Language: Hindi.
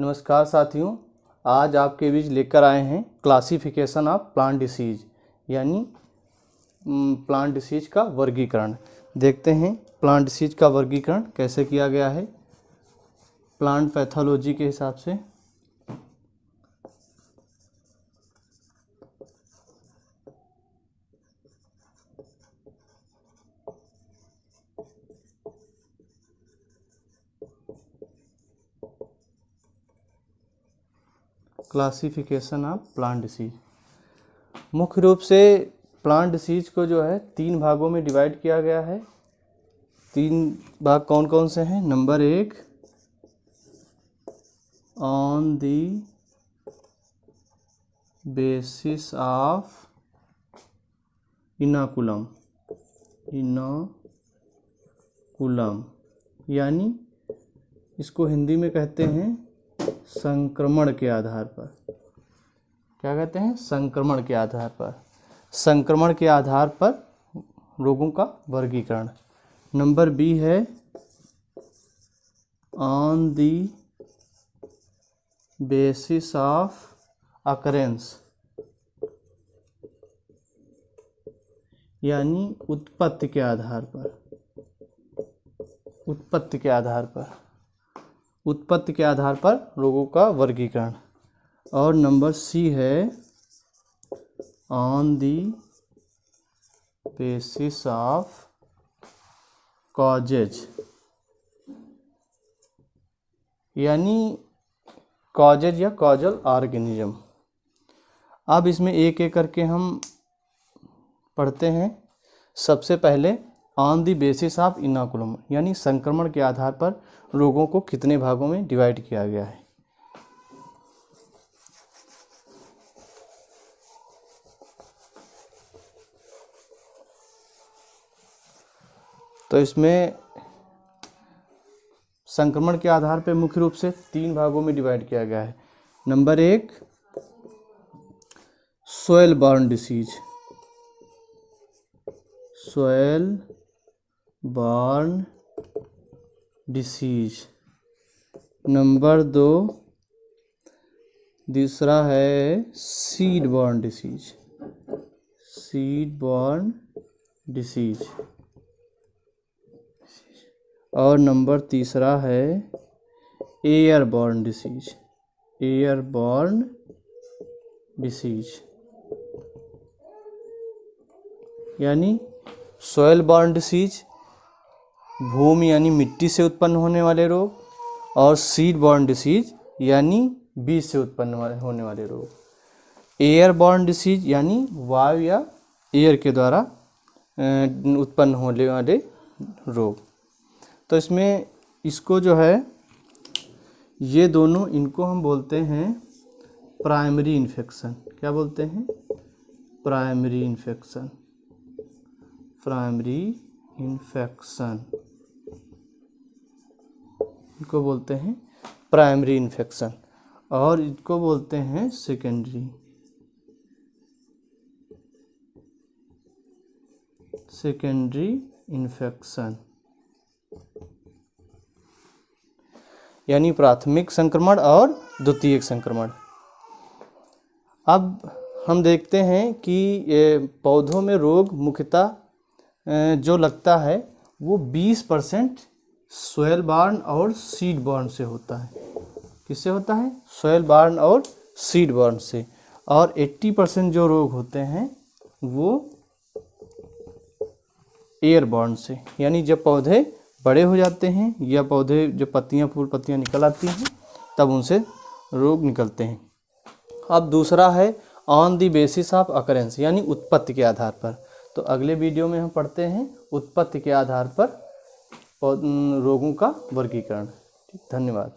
नमस्कार साथियों, आज आपके बीच लेकर आए हैं क्लासिफिकेशन ऑफ प्लांट डिसीज यानी प्लांट डिसीज का वर्गीकरण। देखते हैं प्लांट डिसीज का वर्गीकरण कैसे किया गया है प्लांट पैथोलॉजी के हिसाब से। क्लासिफिकेशन ऑफ प्लांट डिसीज, मुख्य रूप से प्लांट डिसीज को जो है 3 भागों में डिवाइड किया गया है। 3 भाग कौन कौन से हैं? Number 1, on the basis of inoculum यानी इसको हिंदी में कहते हैं संक्रमण के आधार पर। क्या कहते हैं? संक्रमण के आधार पर। संक्रमण के आधार पर रोगों का वर्गीकरण। नंबर बी है on the basis of occurrence यानी उत्पत्ति के आधार पर। उत्पत्ति के आधार पर रोगों का वर्गीकरण। और नंबर सी है on the basis of causes यानी कॉजेज या कॉजल ऑर्गेनिज्म। अब इसमें एक एक करके हम पढ़ते हैं। सबसे पहले on the basis of inoculum यानी संक्रमण के आधार पर रोगों को कितने भागों में डिवाइड किया गया है। तो इसमें संक्रमण के आधार पर मुख्य रूप से 3 भागों में डिवाइड किया गया है। Number 1, soil born disease. Soil born disease. Number 2, दूसरा है seed born disease. Seed born disease. और नंबर तीसरा है air born disease. Air born disease यानी सोइल बॉर्न डिसीज भूमि यानी मिट्टी से उत्पन्न होने वाले रोग, और सीड बॉर्न डिसीज यानी बीज से उत्पन्न होने वाले रोग। एयर बॉर्न डिसीज यानी वायु या एयर के द्वारा उत्पन्न होने वाले रोग। तो इसमें इसको जो है ये दोनों, इनको हम बोलते हैं प्राइमरी इन्फेक्शन। क्या बोलते हैं? Primary infection. प्राइमरी इन्फेक्शन इनको बोलते हैं प्राइमरी इन्फेक्शन। और इनको बोलते हैं सेकेंडरी। सेकेंडरी इन्फेक्शन यानी प्राथमिक संक्रमण और द्वितीयक संक्रमण। अब हम देखते हैं कि पौधों में रोग मुख्यतः जो लगता है वो 20% सोइल बॉर्न और सीड बॉर्न से होता है। किससे होता है? सोइल बॉर्न और सीड बॉर्न से। और 80% जो रोग होते हैं वो एयर बॉर्न से, यानी जब पौधे बड़े हो जाते हैं या पौधे जो फूल पत्तियां निकल आती हैं तब उनसे रोग निकलते हैं। अब दूसरा है on the basis of occurrence यानी उत्पत्ति के आधार पर। तो अगले वीडियो में हम पढ़ते हैं उत्पत्ति के आधार पर रोगों का वर्गीकरण। धन्यवाद।